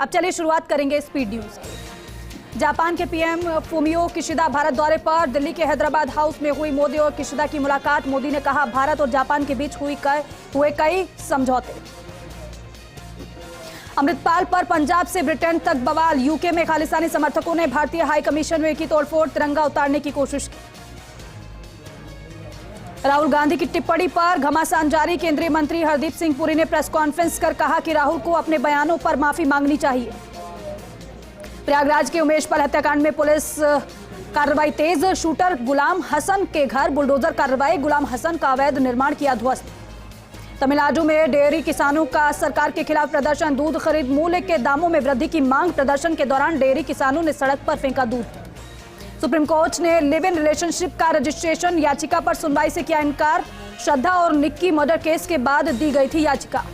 अब चलिए शुरुआत करेंगे स्पीड न्यूज की। जापान के पीएम फूमियो किशिदा भारत दौरे पर। दिल्ली के हैदराबाद हाउस में हुई मोदी और किशिदा की मुलाकात। मोदी ने कहा भारत और जापान के बीच हुए कई समझौते। अमृतपाल पर पंजाब से ब्रिटेन तक बवाल। यूके में खालिस्तानी समर्थकों ने भारतीय हाई कमीशन में की तोड़फोड़, तिरंगा उतारने की कोशिश की। राहुल गांधी की टिप्पणी पर घमासान जारी। केंद्रीय मंत्री हरदीप सिंह पुरी ने प्रेस कॉन्फ्रेंस कर कहा कि राहुल को अपने बयानों पर माफी मांगनी चाहिए। प्रयागराज के उमेश पाल हत्याकांड में पुलिस कार्रवाई तेज। शूटर गुलाम हसन के घर बुलडोजर कार्रवाई। गुलाम हसन का अवैध निर्माण किया ध्वस्त। तमिलनाडु में डेयरी किसानों का सरकार के खिलाफ प्रदर्शन। दूध खरीद मूल्य के दामों में वृद्धि की मांग। प्रदर्शन के दौरान डेयरी किसानों ने सड़क पर फेंका दूध। सुप्रीम कोर्ट ने लिव इन रिलेशनशिप का रजिस्ट्रेशन याचिका पर सुनवाई से किया इनकार। श्रद्धा और निक्की मर्डर केस के बाद दी गई थी याचिका।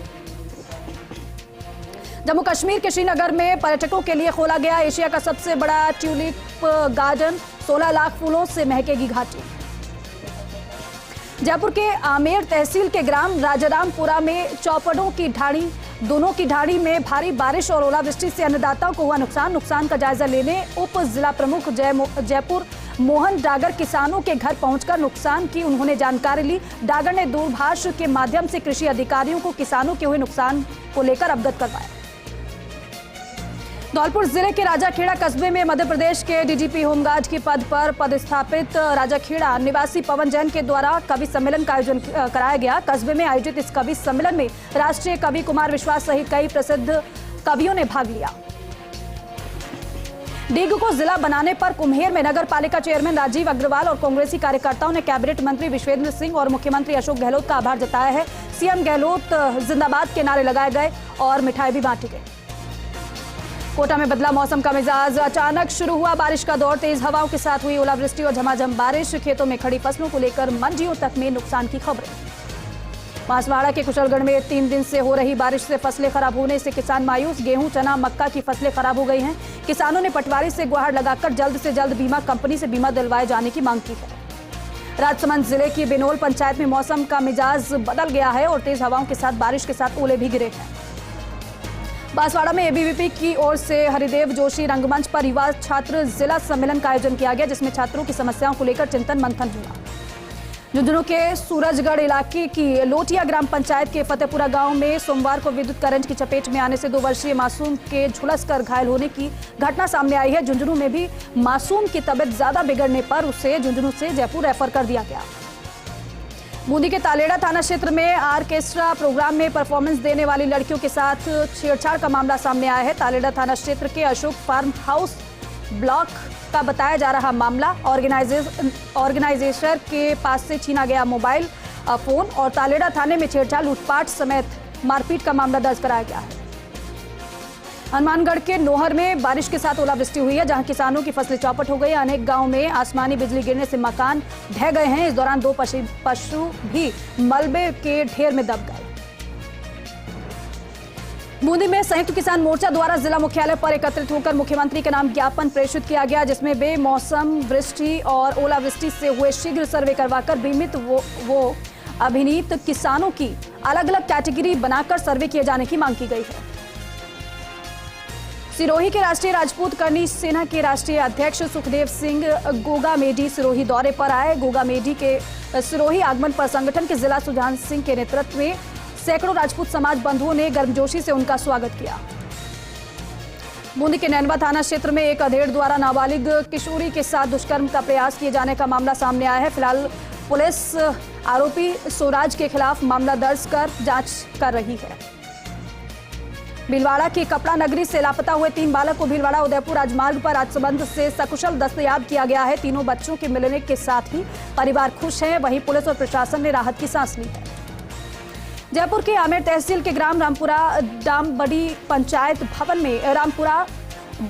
जम्मू कश्मीर के श्रीनगर में पर्यटकों के लिए खोला गया एशिया का सबसे बड़ा ट्यूलिप गार्डन। 16 लाख फूलों से महकेगी घाटी। जयपुर के आमेर तहसील के ग्राम राजारामपुरा में चौपड़ों की ढाणी दोनों की ढाणी में भारी बारिश और ओलावृष्टि से अन्नदाताओं को हुआ नुकसान का जायजा लेने उप जिला प्रमुख जयपुर मोहन डागर किसानों के घर पहुंचकर नुकसान की उन्होंने जानकारी ली। डागर ने दूरभाष के माध्यम से कृषि अधिकारियों को किसानों के हुए नुकसान को लेकर अवगत करवाया। धौलपुर जिले के राजाखेड़ा कस्बे में मध्य प्रदेश के डीजीपी होमगार्ड के पद पर पदस्थापित राजाखेड़ा निवासी पवन जैन के द्वारा कवि सम्मेलन का आयोजन कराया गया। कस्बे में आयोजित इस कवि सम्मेलन में राष्ट्रीय कवि कुमार विश्वास सहित कई प्रसिद्ध कवियों ने भाग लिया। डीग को जिला बनाने पर कुम्हेर में नगर पालिका चेयरमैन राजीव अग्रवाल और कांग्रेसी कार्यकर्ताओं ने कैबिनेट मंत्री विश्वेंद्र सिंह और मुख्यमंत्री अशोक गहलोत का आभार जताया है। सीएम गहलोत जिंदाबाद के नारे लगाए गए और मिठाई भी बांटी गई। कोटा में बदला मौसम का मिजाज। अचानक शुरू हुआ बारिश का दौर। तेज हवाओं के साथ हुई ओलावृष्टि और झमाझम बारिश। खेतों में खड़ी फसलों को लेकर मंडियों तक में नुकसान की खबरें। बांसवाड़ा के कुशलगढ़ में 3 दिन से हो रही बारिश से फसलें खराब होने से किसान मायूस। गेहूं, चना, मक्का की फसलें खराब हो गई हैं। किसानों ने पटवारी से गुहार लगाकर जल्द से जल्द बीमा कंपनी से बीमा दिलवाए जाने की मांग की है। राजसमंद जिले की बिनोल पंचायत में मौसम का मिजाज बदल गया है और तेज हवाओं के साथ बारिश के साथ ओले भी गिरे हैं। बांसवाड़ा में एबीवीपी की ओर से हरिदेव जोशी रंगमंच पर युवा छात्र जिला सम्मेलन का आयोजन किया गया, जिसमें छात्रों की समस्याओं को लेकर चिंतन मंथन हुआ। झुंझुनू के सूरजगढ़ इलाके की लोटिया ग्राम पंचायत के फतेहपुरा गांव में सोमवार को विद्युत करंट की चपेट में आने से 2 वर्षीय मासूम के झुलसकर घायल होने की घटना सामने आई है। झुंझुनू में भी मासूम की तबीयत ज्यादा बिगड़ने पर उसे झुंझुनू से जयपुर रेफर कर दिया गया। बूंदी के तालेड़ा थाना क्षेत्र में आर्केस्ट्रा प्रोग्राम में परफॉर्मेंस देने वाली लड़कियों के साथ छेड़छाड़ का मामला सामने आया है। तालेड़ा थाना क्षेत्र के अशोक फार्म हाउस ब्लॉक का बताया जा रहा मामला। ऑर्गेनाइजेशन के पास से छीना गया मोबाइल फोन और तालेड़ा थाने में छेड़छाड़, लूटपाट समेत मारपीट का मामला दर्ज कराया गया है। हनुमानगढ़ के नोहर में बारिश के साथ ओलावृष्टि हुई है, जहां किसानों की फसलें चौपट हो गई। अनेक गांवों में आसमानी बिजली गिरने से मकान ढह गए हैं। इस दौरान 2 पशु भी मलबे के ढेर में दब गए। बूंदी में संयुक्त किसान मोर्चा द्वारा जिला मुख्यालय पर एकत्रित होकर मुख्यमंत्री के नाम ज्ञापन प्रेषित किया गया, जिसमें बेमौसम वृष्टि और ओलावृष्टि से हुए शीघ्र सर्वे करवाकर बीमित वो अभिनीत किसानों की अलग अलग कैटेगरी बनाकर सर्वे किए जाने की मांग की गई है। सिरोही के राष्ट्रीय राजपूत करनी सेना के राष्ट्रीय अध्यक्ष सुखदेव सिंह गोगा मेडी सिरोही दौरे पर आए। गोगा मेडी के सिरोही आगमन पर संगठन के जिला सुजान सिंह के नेतृत्व में सैकड़ों राजपूत समाज बंधुओं ने गर्मजोशी से उनका स्वागत किया। बूंदी के नैनवा थाना क्षेत्र में एक अधेड़ द्वारा नाबालिग किशोरी के साथ दुष्कर्म का प्रयास किए जाने का मामला सामने आया है। फिलहाल पुलिस आरोपी सोराज के खिलाफ मामला दर्ज कर जांच कर रही है। भीलवाड़ा की कपड़ा नगरी से लापता हुए 3 बालक को भीलवाड़ा उदयपुर राजमार्ग पर राजसमंद से सकुशल दस्तयाब किया गया है। तीनों बच्चों के मिलने के साथ ही परिवार खुश है। वहीं पुलिस और प्रशासन ने राहत की सांस ली है। जयपुर के आमेर तहसील के ग्राम रामपुरा डामबडी पंचायत भवन में रामपुरा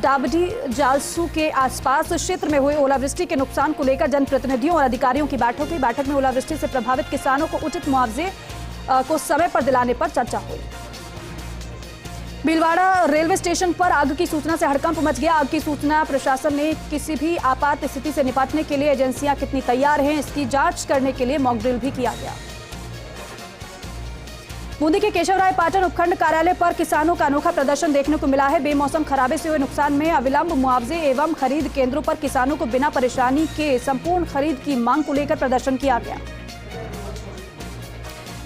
डाबडी जालसू के आसपास क्षेत्र में हुई ओलावृष्टि के नुकसान को लेकर जनप्रतिनिधियों और अधिकारियों की बैठक हुई। बैठक में ओलावृष्टि से प्रभावित किसानों को उचित मुआवजे को समय पर दिलाने पर चर्चा हुई। भीलवाड़ा रेलवे स्टेशन पर आग की सूचना से हड़कंप मच गया। आग की सूचना प्रशासन ने किसी भी आपात स्थिति से निपटने के लिए एजेंसियां कितनी तैयार हैं, इसकी जांच करने के लिए मॉक ड्रिल भी किया गया। बूंदी के केशवराय पाटन उपखंड कार्यालय पर किसानों का अनोखा प्रदर्शन देखने को मिला है। बेमौसम खराबे से हुए नुकसान में अविलंब मुआवजे एवं खरीद केंद्रों पर किसानों को बिना परेशानी के संपूर्ण खरीद की मांग को लेकर प्रदर्शन किया गया।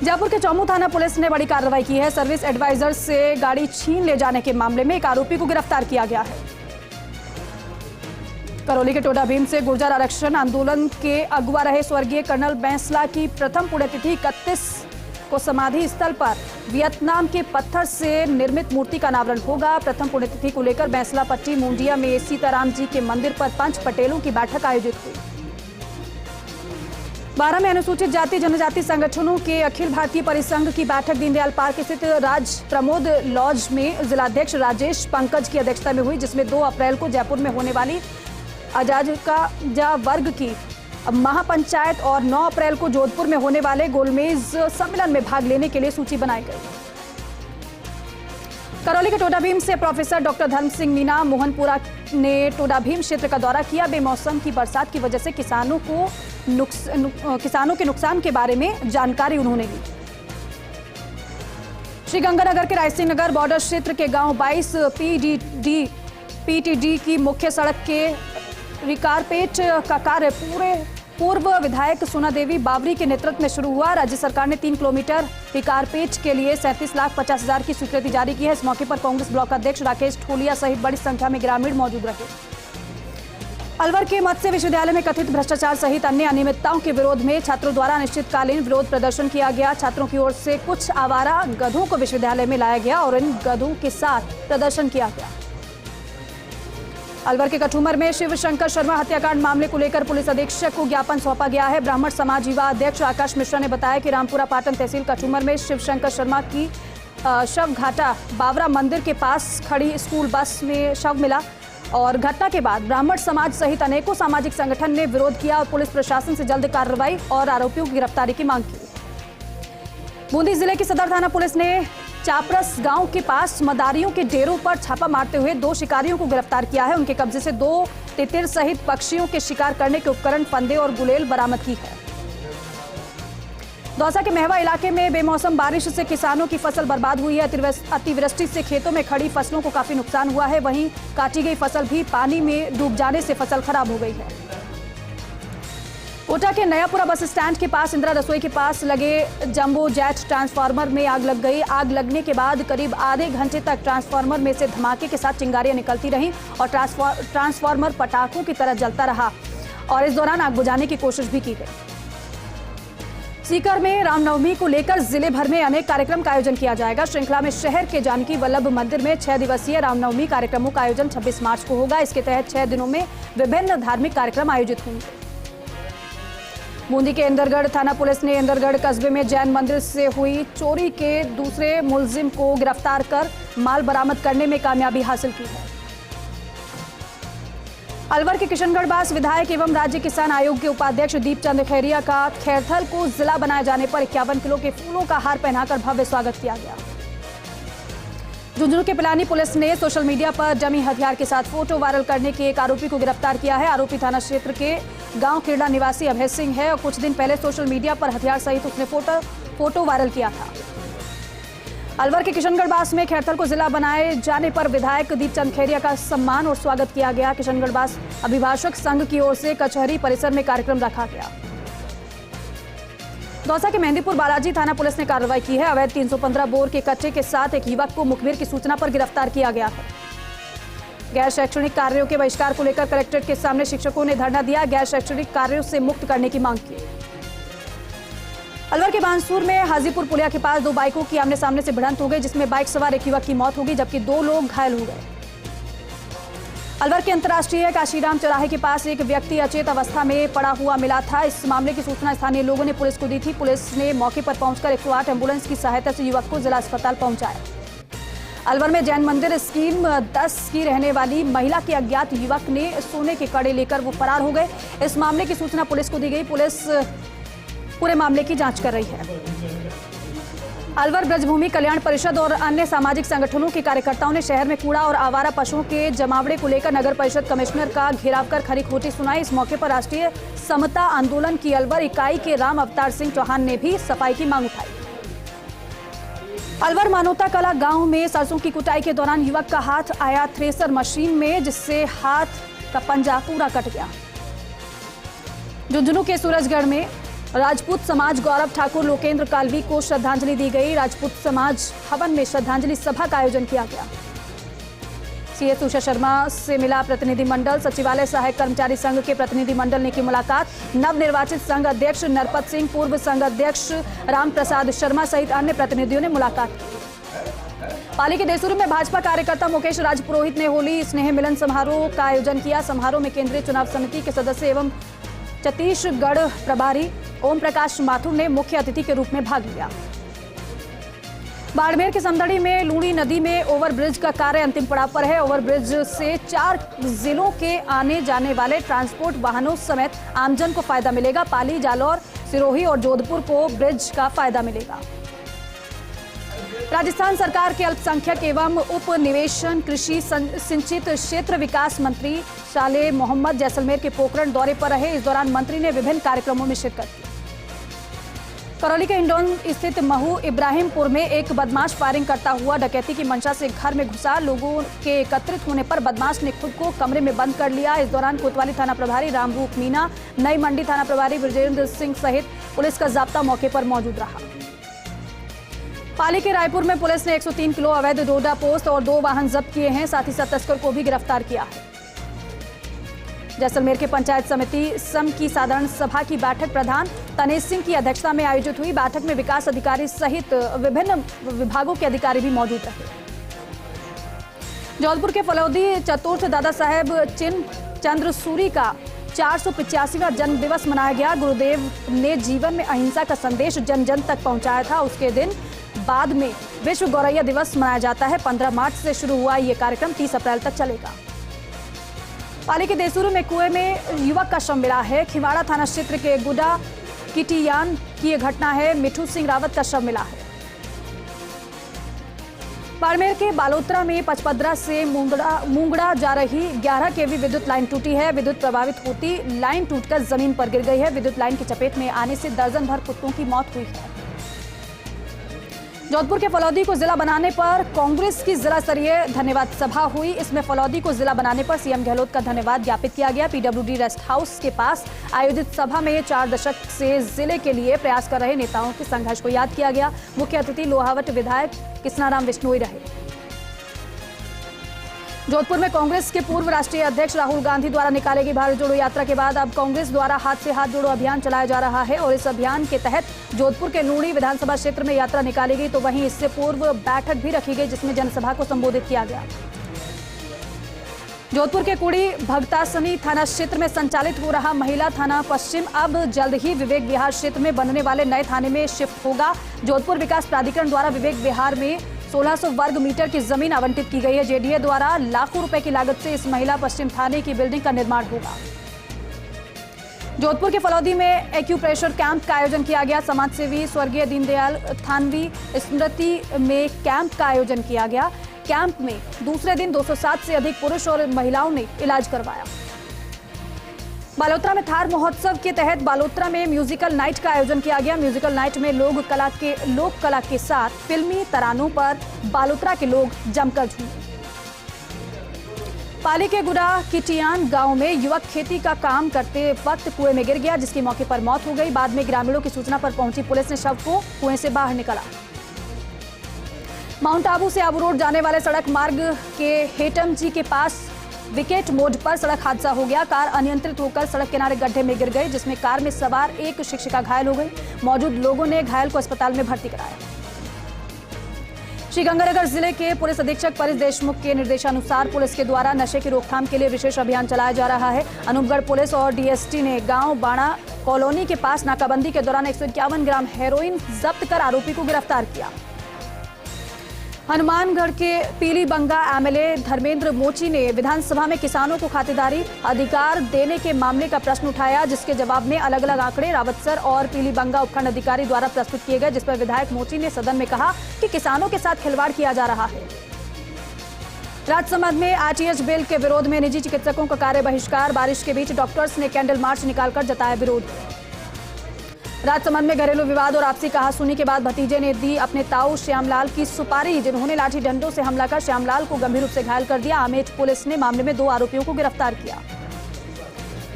जयपुर के चौमू थाना पुलिस ने बड़ी कार्रवाई की है। सर्विस एडवाइजर से गाड़ी छीन ले जाने के मामले में एक आरोपी को गिरफ्तार किया गया है। करौली के टोडा भीम से गुर्जर आरक्षण आंदोलन के अगुवा रहे स्वर्गीय कर्नल बैंसला की प्रथम पुण्यतिथि 31 को समाधि स्थल पर वियतनाम के पत्थर से निर्मित मूर्ति का अनावरण होगा। प्रथम पुण्यतिथि को लेकर बैंसला पट्टी मुंडिया में सीताराम जी के मंदिर पर पंच पटेलों की बैठक आयोजित हुई। 12 में अनुसूचित जाति जनजाति संगठनों के अखिल भारतीय परिसंघ की बैठक दीनदयाल पार्क स्थित राज प्रमोद लॉज में जिलाध्यक्ष राजेश पंकज की अध्यक्षता में हुई, जिसमें 2 अप्रैल को जयपुर में होने वाली अजाजा वर्ग की महापंचायत और 9 अप्रैल को जोधपुर में होने वाले गोलमेज सम्मेलन में भाग लेने के लिए सूची बनाई गई। करौली के टोडा भीम से प्रोफेसर डॉक्टर धर्म सिंह मीना मोहनपुरा ने टोडा भीम क्षेत्र का दौरा किया। बेमौसम की बरसात की वजह से किसानों के नुकसान के बारे में जानकारी उन्होंने ली। श्रीगंगानगर के रायसिंह नगर बॉर्डर क्षेत्र के गांव 22 पीटीडी की मुख्य सड़क के रिकारपेट का कार्य पूर्व विधायक सोना देवी बावरी के नेतृत्व में शुरू हुआ। राज्य सरकार ने 3 किलोमीटर रिकारपेट के लिए 37,50,000 की स्वीकृति जारी की है। इस मौके पर कांग्रेस ब्लॉक अध्यक्ष राकेश ठोलिया सहित बड़ी संख्या में ग्रामीण मौजूद रहे। अलवर के मत्स्य विश्वविद्यालय में कथित भ्रष्टाचार सहित अन्य अनियमितताओं के विरोध में छात्रों द्वारा अनिश्चितकालीन विरोध प्रदर्शन किया गया। छात्रों की ओर से कुछ आवारा गधों को विश्वविद्यालय में लाया गया और इन गधों के साथ प्रदर्शन किया गया। अलवर के कठुमर में शिव शंकर शर्मा हत्याकांड मामले को लेकर पुलिस अधीक्षक को ज्ञापन सौंपा गया है। ब्राह्मण समाज युवा अध्यक्ष आकाश मिश्रा ने बताया कि रामपुरा पाटन तहसील कठुमर में शिव शंकर शर्मा की शव घाटा बावरा मंदिर के पास खड़ी स्कूल बस में शव मिला और घटना के बाद ब्राह्मण समाज सहित अनेकों सामाजिक संगठन ने विरोध किया और पुलिस प्रशासन से जल्द कार्रवाई और आरोपियों की गिरफ्तारी की मांग की। बूंदी जिले की सदर थाना पुलिस ने चापरस गांव के पास मदारियों के डेरों पर छापा मारते हुए 2 शिकारियों को गिरफ्तार किया है। उनके कब्जे से 2 तितिर सहित पक्षियों के शिकार करने के उपकरण, फंदे और गुलेल बरामद की है। दौसा के महवा इलाके में बेमौसम बारिश से किसानों की फसल बर्बाद हुई है। अतिवृष्टि से खेतों में खड़ी फसलों को काफी नुकसान हुआ है। वहीं काटी गई फसल भी पानी में डूब जाने से फसल खराब हो गई है। कोटा के नयापुरा बस स्टैंड के पास इंदिरा रसोई के पास लगे जंबो जेट ट्रांसफार्मर में आग लग गई। आग लगने के बाद करीब आधे घंटे तक ट्रांसफार्मर में से धमाके के साथ चिंगारियां निकलती रहीं और ट्रांसफार्मर पटाखों की तरह जलता रहा और इस दौरान आग बुझाने की कोशिश भी की गई। सीकर में रामनवमी को लेकर जिले भर में अनेक कार्यक्रम का आयोजन किया जाएगा। श्रृंखला में शहर के जानकी वल्लभ मंदिर में 6 दिवसीय रामनवमी कार्यक्रमों का आयोजन 26 मार्च को होगा। इसके तहत 6 दिनों में विभिन्न धार्मिक कार्यक्रम आयोजित होंगे। बूंदी के इंदरगढ़ थाना पुलिस ने इंदरगढ़ कस्बे में जैन मंदिर से हुई चोरी के दूसरे मुलजिम को गिरफ्तार कर माल बरामद करने में कामयाबी हासिल की है। अलवर के किशनगढ़ बास विधायक एवं राज्य किसान आयोग के उपाध्यक्ष दीपचंद खैरिया का खैरथल को जिला बनाए जाने पर 51 किलो के फूलों का हार पहनाकर भव्य स्वागत किया गया। झुंझुनू के पिलानी पुलिस ने सोशल मीडिया पर डमी हथियार के साथ फोटो वायरल करने के एक आरोपी को गिरफ्तार किया है। आरोपी थाना क्षेत्र के गांव किरड़ा निवासी अभय सिंह है और कुछ दिन पहले सोशल मीडिया पर हथियार सहित उसने फोटो वायरल किया था। अलवर के किशनगढ़ बास में खैरथल को जिला बनाए जाने पर विधायक दीपचंद खैरिया का सम्मान और स्वागत किया गया। किशनगढ़ बास अभिभाषक संघ की ओर से कचहरी परिसर में कार्यक्रम रखा गया। दौसा के मेहंदीपुर बालाजी थाना पुलिस ने कार्रवाई की है। अवैध 315 बोर के कच्चे के साथ एक युवक को मुखबिर की सूचना पर गिरफ्तार किया गया है। गैर शैक्षणिक कार्यों के बहिष्कार को लेकर कलेक्ट्रेट के सामने शिक्षकों ने धरना दिया। गैर शैक्षणिक कार्यों से मुक्त करने की मांग की। अलवर के बांसुर में हाजीपुर पुलिया के पास 2 बाइकों की आमने सामने से भिड़ंत हो गई, जिसमें बाइक सवार एक युवक की मौत हो गई जबकि 2 लोग घायल हो गए। अलवर के अंतर्राष्ट्रीय काशीराम चौराहे के पास एक व्यक्ति अचेत अवस्था में पड़ा हुआ मिला था। इस मामले की सूचना स्थानीय लोगों ने पुलिस को दी थी। पुलिस ने मौके पर पहुंचकर 108 एम्बुलेंस की सहायता से युवक को जिला अस्पताल पहुंचाया। अलवर में जैन मंदिर स्कीम 10 की रहने वाली महिला के अज्ञात युवक ने सोने के कड़े लेकर वो फरार हो गए। इस मामले की सूचना पुलिस को दी गई। पुलिस पूरे मामले की जांच कर रही है। अलवर ब्रजभूमि कल्याण परिषद और अन्य सामाजिक संगठनों के कार्यकर्ताओं ने शहर में कूड़ा और आवारा पशुओं के जमावड़े को लेकर नगर परिषद कमिश्नर का घेराव कर खरी खोटी सुनाई। इस मौके पर राष्ट्रीय समता आंदोलन की अलवर इकाई के राम अवतार सिंह चौहान ने भी सफाई की मांग उठाई। अलवर मानोता कला गांव में सरसों की कुटाई के दौरान युवक का हाथ आया थ्रेसर मशीन में, जिससे हाथ का पंजा पूरा कट गया। झुंझुनू के सूरजगढ़ में राजपूत समाज गौरव ठाकुर लोकेंद्र कालवी को श्रद्धांजलि दी गई। राजपूत समाज भवन में श्रद्धांजलि सभा का आयोजन किया गया। सीएस उषा शर्मा से मिला प्रतिनिधिमंडल। सचिवालय सहायक कर्मचारी संघ के प्रतिनिधिमंडल ने की मुलाकात। नवनिर्वाचित संघ अध्यक्ष नरपत सिंह, पूर्व संघ अध्यक्ष राम प्रसाद शर्मा सहित अन्य प्रतिनिधियों ने मुलाकात की। पाली के देसूरू में भाजपा कार्यकर्ता मुकेश राज पुरोहित ने होली स्नेह मिलन समारोह का आयोजन किया। समारोह में केंद्रीय चुनाव समिति के सदस्य एवं छत्तीसगढ़ प्रभारी ओम प्रकाश माथुर ने मुख्य अतिथि के रूप में भाग लिया। बाड़मेर के समदड़ी में लूणी नदी में ओवरब्रिज का कार्य अंतिम पड़ाव पर है। ओवरब्रिज से 4 जिलों के आने जाने वाले ट्रांसपोर्ट वाहनों समेत आमजन को फायदा मिलेगा। पाली, जालौर, सिरोही और जोधपुर को ब्रिज का फायदा मिलेगा। राजस्थान सरकार के अल्पसंख्यक एवं उपनिवेशन कृषि सिंचित क्षेत्र विकास मंत्री सालेह मोहम्मद जैसलमेर के पोखरण दौरे पर रहे। इस दौरान मंत्री ने विभिन्न कार्यक्रमों में शिरकत की। करौली के इंडोन स्थित महू इब्राहिमपुर में एक बदमाश फायरिंग करता हुआ डकैती की मंशा से घर में घुसा। लोगों के एकत्रित होने पर बदमाश ने खुद को कमरे में बंद कर लिया। इस दौरान कोतवाली थाना प्रभारी रामरूप मीना, नई मंडी थाना प्रभारी विजेंद्र सिंह सहित पुलिस का जाब्ता मौके पर मौजूद रहा। पाली के रायपुर में पुलिस ने 103 किलो अवैध डोडा पोस्त और 2 वाहन जब्त किए हैं। साथ ही साथ तस्कर को भी गिरफ्तार किया है। जैसलमेर के पंचायत समिति सम की साधारण सभा की बैठक प्रधान तनेश सिंह की अध्यक्षता में आयोजित हुई। बैठक में विकास अधिकारी सहित विभिन्न विभागों के अधिकारी भी मौजूद रहे। जौलपुर के फलौदी चतुर्थ दादा साहेब चंद्र सूरी का 485वां जन्म दिवस मनाया गया। गुरुदेव ने जीवन में अहिंसा का संदेश जन जन तक पहुंचाया था। उसके दिन बाद में विश्व गौरैया दिवस मनाया जाता है। 15 मार्च से शुरू हुआ ये कार्यक्रम 30 अप्रैल तक चलेगा। पाली के देसूरू में कुएं में युवक का शव मिला है। खिवाड़ा थाना क्षेत्र के गुडा किटियान की यह घटना है। मिठू सिंह रावत का शव मिला है। बाड़मेर के बालोतरा में पचपदरा से मुंगड़ा जा रही 11 केवी विद्युत लाइन टूटी है। विद्युत प्रभावित होती लाइन टूटकर जमीन पर गिर गई है। विद्युत लाइन की चपेट में आने से दर्जन भर कुत्तों की मौत हुई है। जोधपुर के फलौदी को जिला बनाने पर कांग्रेस की जिला स्तरीय धन्यवाद सभा हुई। इसमें फलौदी को जिला बनाने पर सीएम गहलोत का धन्यवाद ज्ञापित किया गया। पीडब्ल्यूडी रेस्ट हाउस के पास आयोजित सभा में 4 दशक से जिले के लिए प्रयास कर रहे नेताओं के संघर्ष को याद किया गया। मुख्य अतिथि लोहावट विधायक कृष्णाराम विश्नोई रहे। जोधपुर में कांग्रेस के पूर्व राष्ट्रीय अध्यक्ष राहुल गांधी द्वारा निकाली गई भारत जोड़ो यात्रा के बाद अब कांग्रेस द्वारा हाथ से हाथ जोड़ो अभियान चलाया जा रहा है और इस अभियान के तहत जोधपुर के लूणी विधानसभा क्षेत्र में यात्रा निकाली गई, तो वहीं इससे पूर्व बैठक भी रखी गई जिसमें जनसभा को संबोधित किया गया। जोधपुर के कुड़ी भगतासनी थाना क्षेत्र में संचालित हो रहा महिला थाना पश्चिम अब जल्द ही विवेक विहार क्षेत्र में बनने वाले नए थाने में शिफ्ट होगा। जोधपुर विकास प्राधिकरण द्वारा विवेक विहार में 1600 वर्ग मीटर की जमीन आवंटित की गई है। जेडीए द्वारा लाखों रुपए की लागत से इस महिला पश्चिम थाने की बिल्डिंग का निर्माण होगा। जोधपुर के फलौदी में एक्यूप्रेशर कैंप का आयोजन किया गया। समाज सेवी स्वर्गीय दीनदयाल थानवी स्मृति में कैंप का आयोजन किया गया। कैंप में दूसरे दिन 207 से अधिक पुरुष और महिलाओं ने इलाज करवाया। बालोतरा में थार महोत्सव के तहत बालोतरा में म्यूजिकल नाइट का आयोजन किया गया। म्यूजिकल नाइट में लोक कला के साथ फिल्मी तरानों पर बालोतरा के लोग जमकर झूमे। पाली के गुडा किटियान गांव में युवक खेती का काम करते वक्त कुएं में गिर गया, जिसकी मौके पर मौत हो गई। बाद में ग्रामीणों की सूचना पर पहुंची पुलिस ने शव को कुएं से बाहर निकाला। माउंट आबू से आबू रोड जाने वाले सड़क मार्ग के हेटम जी के पास विकेट मोड़ पर सड़क हादसा हो गया। कार अनियंत्रित होकर सड़क किनारे गड्ढे में गिर गई, जिसमें कार में सवार एक शिक्षिका घायल हो गई। मौजूद लोगों ने घायल को अस्पताल में भर्ती कराया। श्रीगंगानगर जिले के पुलिस अधीक्षक परेश देशमुख के निर्देशानुसार पुलिस के द्वारा नशे की रोकथाम के लिए विशेष अभियान चलाया जा रहा है। अनूपगढ़ पुलिस और डीएसटी ने गांव बाणा कॉलोनी के पास नाकाबंदी के दौरान 151 ग्राम हेरोइन जब्त कर आरोपी को गिरफ्तार किया। हनुमानगढ़ के पीलीबंगा एमएलए धर्मेंद्र मोची ने विधानसभा में किसानों को खातेदारी अधिकार देने के मामले का प्रश्न उठाया, जिसके जवाब में अलग अलग आंकड़े रावतसर और पीलीबंगा उपखंड अधिकारी द्वारा प्रस्तुत किए गए, जिस पर विधायक मोची ने सदन में कहा कि किसानों के साथ खिलवाड़ किया जा रहा है। राजसमंद में आरटीएच बिल के विरोध में निजी चिकित्सकों का कार्य बहिष्कार। बारिश के बीच डॉक्टर्स ने कैंडल मार्च निकालकर जताया विरोध। राजसमंद में घरेलू विवाद और आपसी कहासुनी के बाद भतीजे ने दी अपने ताऊ श्यामलाल की सुपारी, जिन्होंने लाठी डंडों से हमला कर श्यामलाल को गंभीर रूप से घायल कर दिया। आमेठ पुलिस ने मामले में 2 आरोपियों को गिरफ्तार किया।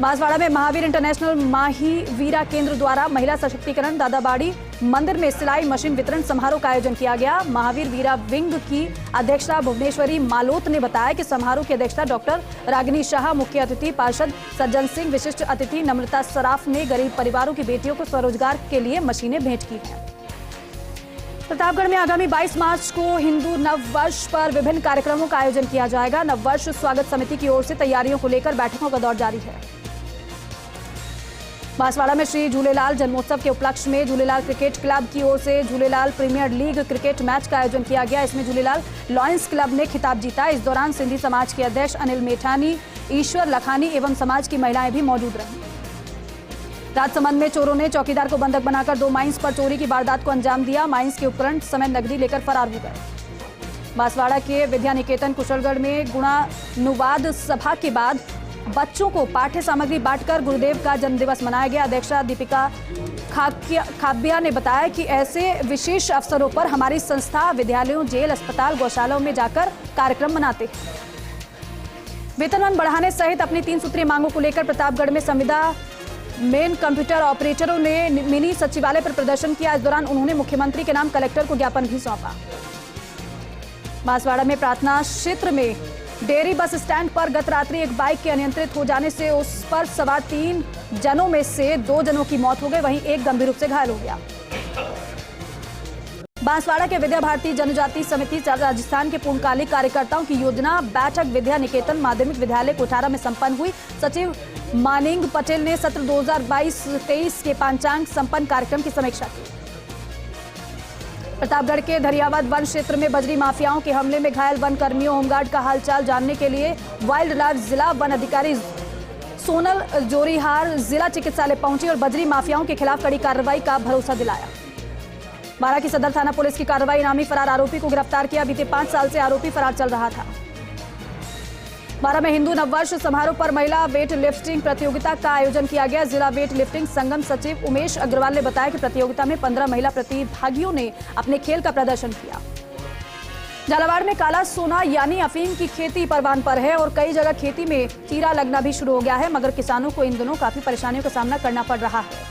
बांसवाड़ा में महावीर इंटरनेशनल माही वीरा केंद्र द्वारा महिला सशक्तिकरण दादाबाड़ी मंदिर में सिलाई मशीन वितरण समारोह का आयोजन किया गया। महावीर वीरा विंग की अध्यक्षा भुवनेश्वरी मालोत ने बताया कि समारोह की अध्यक्षता डॉक्टर रागिनी शाह, मुख्य अतिथि पार्षद सज्जन सिंह, विशिष्ट अतिथि नम्रता सराफ ने गरीब परिवारों की बेटियों को स्वरोजगार के लिए मशीनें भेंट की हैं। प्रतापगढ़ में आगामी 22 मार्च को हिंदू नववर्ष पर विभिन्न कार्यक्रमों का आयोजन किया जाएगा। नववर्ष स्वागत समिति की ओर से तैयारियों को लेकर बैठकों का दौर जारी है। बांसवाड़ा में श्री झूलेलाल जन्मोत्सव के उपलक्ष्य में झूलेलाल क्रिकेट क्लब की ओर से Jhulelal premier league cricket match का आयोजन किया गया। इसमें झूलेलाल लॉयंस क्लब ने खिताब जीता। इस दौरान सिंधी समाज के अध्यक्ष अनिल मेठानी, ईश्वर लखानी एवं समाज की महिलाएं भी मौजूद रहीं। राजसमंद में चोरों ने चौकीदार को बंधक बनाकर 2 माइंस पर चोरी की वारदात को अंजाम दिया। माइंस के उपकरण समेत नकदी लेकर फरार हो गए। बांसवाड़ा के विद्या निकेतन कुशलगढ़ में गुणानुवाद सभा के बाद बच्चों को पाठ्य सामग्री बांटकर गुरुदेव का जन्मदिवस मनाया गया। अध्यक्षा दीपिका खाबिया ने बताया कि ऐसे विशेष अवसरों पर हमारी संस्था विद्यालयों, जेल, अस्पताल, गौशालाओं में जाकर कार्यक्रम मनाते हैं। वेतनमान बढ़ाने सहित अपनी 3 सूत्रीय मांगों को लेकर प्रतापगढ़ में संविदा मेन कंप्यूटर ऑपरेटरों ने मिनी सचिवालय पर प्रदर्शन किया। इस दौरान उन्होंने मुख्यमंत्री के नाम कलेक्टर को ज्ञापन भी सौंपा। बांसवाड़ा में प्रार्थना क्षेत्र में डेयरी बस स्टैंड पर गत रात्रि एक बाइक के अनियंत्रित हो जाने से उस पर सवार 3 जनों में से 2 जनों की मौत हो गई, वहीं एक गंभीर रूप से घायल हो गया। बांसवाड़ा के विद्या भारती जनजाति समिति राजस्थान के पूर्णकालिक कार्यकर्ताओं की योजना बैठक विद्या निकेतन माध्यमिक विद्यालय कोठारा में संपन्न हुई। सचिव मानिंग पटेल ने सत्र 2022-23 के पंचांग संपन्न कार्यक्रम की समीक्षा की। प्रतापगढ़ के धरियावाद वन क्षेत्र में बजरी माफियाओं के हमले में घायल वन कर्मियों होमगार्ड का हालचाल जानने के लिए वाइल्ड लाइफ जिला वन अधिकारी सोनल जोरीहार जिला चिकित्सालय पहुंची और बजरी माफियाओं के खिलाफ कड़ी कार्रवाई का भरोसा दिलाया। बारां की सदर थाना पुलिस की कार्रवाई, इनामी फरार आरोपी को गिरफ्तार किया। बीते 5 साल से आरोपी फरार चल रहा था। बारां में हिंदू नववर्ष समारोह पर महिला वेट लिफ्टिंग प्रतियोगिता का आयोजन किया गया। जिला वेट लिफ्टिंग संगम सचिव उमेश अग्रवाल ने बताया कि प्रतियोगिता में 15 महिला प्रतिभागियों ने अपने खेल का प्रदर्शन किया। झालावाड़ में काला सोना यानी अफीम की खेती परवान पर है और कई जगह खेती में कीड़ा लगना भी शुरू हो गया है, मगर किसानों को इन दिनों काफी परेशानियों का सामना करना पड़ रहा है।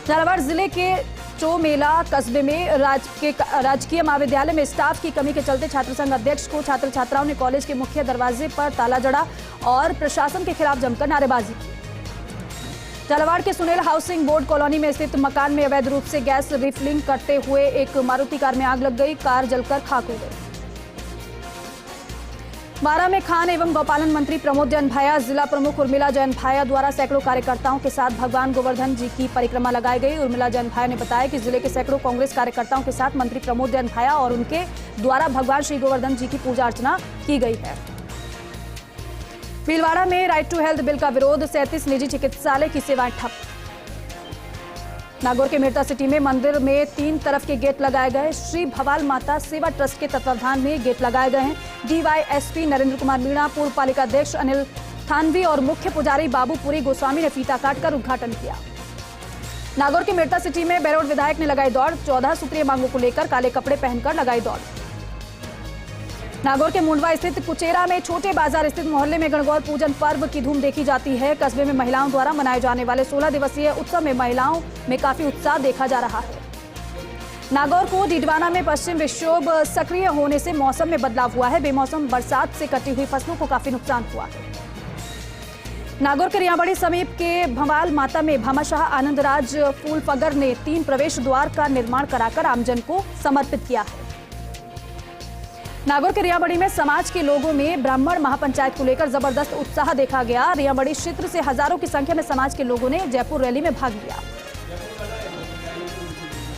झालावाड़ जिले के चोमेला कस्बे में राजकीय महाविद्यालय में स्टाफ की कमी के चलते छात्र संघ अध्यक्ष को छात्र छात्राओं ने कॉलेज के मुख्य दरवाजे पर ताला जड़ा और प्रशासन के खिलाफ जमकर नारेबाजी की। झालावाड़ के सुनेल हाउसिंग बोर्ड कॉलोनी में स्थित मकान में अवैध रूप से गैस रिफिलिंग करते हुए एक मारुति कार में आग लग गई। कार जलकर खाक हो गई। बारां में खान एवं गौपालन मंत्री प्रमोद जैन भाया, जिला प्रमुख उर्मिला जैन भाया द्वारा सैकड़ों कार्यकर्ताओं के साथ भगवान गोवर्धन जी की परिक्रमा लगाई गई। उर्मिला जैन भाया ने बताया कि जिले के सैकड़ों कांग्रेस कार्यकर्ताओं के साथ मंत्री प्रमोद जैन भाया और उनके द्वारा भगवान श्री गोवर्धन जी की पूजा अर्चना की गई है। भीलवाड़ा में राइट टू हेल्थ बिल का विरोध, 37 निजी चिकित्सालय की सेवाएं ठप। नागौर के मेरता सिटी में मंदिर में 3 तरफ के गेट लगाए गए। श्री भवाल माता सेवा ट्रस्ट के तत्वावधान में गेट लगाए गए हैं। डीवाईएसपी नरेंद्र कुमार मीणा, पूर्व पालिका अध्यक्ष अनिल थानवी और मुख्य पुजारी बाबूपुरी गोस्वामी ने फीता काटकर उद्घाटन किया। नागौर के मेरता सिटी में बेरोड विधायक ने लगाई दौड़, 14 सूत्रीय मांगों को लेकर काले कपड़े पहनकर लगाई दौड़। नागौर के मुंडवा स्थित कुचेरा में छोटे बाजार स्थित मोहल्ले में गणगौर पूजन पर्व की धूम देखी जाती है। कस्बे में महिलाओं द्वारा मनाए जाने वाले 16 दिवसीय उत्सव में महिलाओं में काफी उत्साह देखा जा रहा है। नागौर को डीडवाना में पश्चिम विक्षोभ सक्रिय होने से मौसम में बदलाव हुआ है। बेमौसम बरसात से कटी हुई फसलों को काफी नुकसान हुआ है। नागौर के रियाबड़ी समीप के भवाल माता में भामाशाह आनंदराज फूलफगर ने 3 प्रवेश द्वार का निर्माण कराकर आमजन को समर्पित किया है। नागौर के रियाबड़ी में समाज के लोगों में ब्राह्मण महापंचायत को लेकर जबरदस्त उत्साह देखा गया। रियाबड़ी क्षेत्र से हजारों की संख्या में समाज के लोगों ने जयपुर रैली में भाग लिया।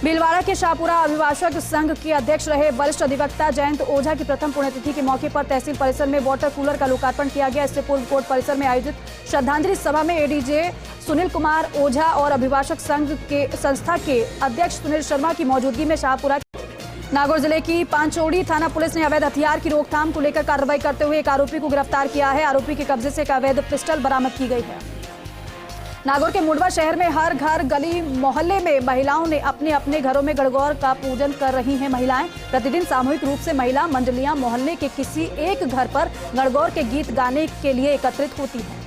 भीलवाड़ा के शाहपुरा अभिभाषक संघ के अध्यक्ष रहे वरिष्ठ अधिवक्ता जयंत ओझा की प्रथम पुण्यतिथि के मौके पर तहसील परिसर में वाटर कूलर का लोकार्पण किया गया। इससे पूर्व कोर्ट परिसर में आयोजित श्रद्धांजलि सभा में एडीजे सुनील कुमार ओझा और अभिभाषक संघ के संस्था के अध्यक्ष सुनील शर्मा की मौजूदगी में शाहपुरा नागौर जिले की पांचोड़ी थाना पुलिस ने अवैध हथियार की रोकथाम को लेकर कार्रवाई करते हुए एक आरोपी को गिरफ्तार किया है। आरोपी के कब्जे से एक अवैध पिस्टल बरामद की गई है। नागौर के मुड़वा शहर में हर घर गली मोहल्ले में महिलाओं ने अपने अपने घरों में गणगौर का पूजन कर रही हैं। महिलाएं प्रतिदिन सामूहिक रूप से महिला मंडलियां मोहल्ले के किसी एक घर पर गणगौर के गीत गाने के लिए एकत्रित होती हैं।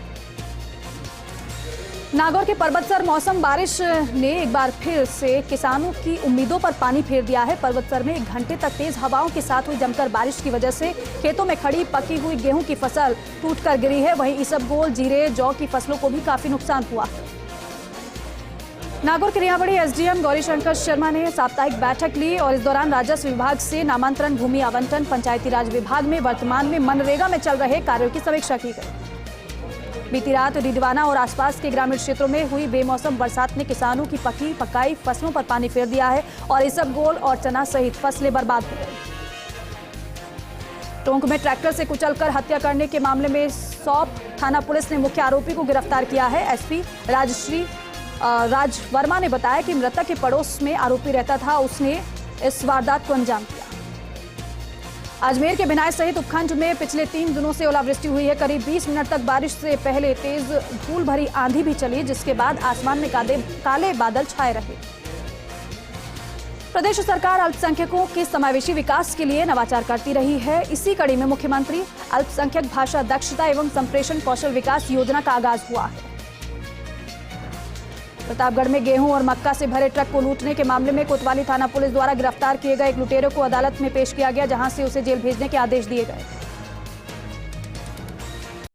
नागौर के पर्वतसर मौसम बारिश ने एक बार फिर से किसानों की उम्मीदों पर पानी फेर दिया है। पर्वतसर में 1 घंटे तक तेज हवाओं के साथ हुई जमकर बारिश की वजह से खेतों में खड़ी पकी हुई गेहूं की फसल टूटकर गिरी है। वहीं इसबगोल, जीरे, जौ की फसलों को भी काफी नुकसान हुआ है। नागौर के रियाबड़ी एसडीएम गौरीशंकर शर्मा ने साप्ताहिक बैठक ली और इस दौरान राजस्व विभाग से नामांतरण, भूमि आवंटन, पंचायती राज विभाग में वर्तमान में मनरेगा में चल रहे कार्यों की समीक्षा की गई। बीती रात डीडवाना और आसपास के ग्रामीण क्षेत्रों में हुई बेमौसम बरसात ने किसानों की पकी पकाई फसलों पर पानी फेर दिया है और इसबगोल और चना सहित फसलें बर्बाद हो गई। टोंक में ट्रैक्टर से कुचलकर हत्या करने के मामले में सौंप थाना पुलिस ने मुख्य आरोपी को गिरफ्तार किया है। एसपी राज वर्मा ने बताया कि मृतक के पड़ोस में आरोपी रहता था, उसने इस वारदात को अंजाम दिया। अजमेर के बिनाई सहित उपखंड में पिछले 3 दिनों से ओलावृष्टि हुई है। करीब 20 मिनट तक बारिश से पहले तेज धूल भरी आंधी भी चली, जिसके बाद आसमान में काले बादल छाए रहे। प्रदेश सरकार अल्पसंख्यकों के समावेशी विकास के लिए नवाचार करती रही है। इसी कड़ी में मुख्यमंत्री अल्पसंख्यक भाषा दक्षता एवं संप्रेषण कौशल विकास योजना का आगाज हुआ है। प्रतापगढ़ में गेहूं और मक्का से भरे ट्रक को लूटने के मामले में कोतवाली थाना पुलिस द्वारा गिरफ्तार किए गए एक लुटेरे को अदालत में पेश किया गया, जहां से उसे जेल भेजने के आदेश दिए गए।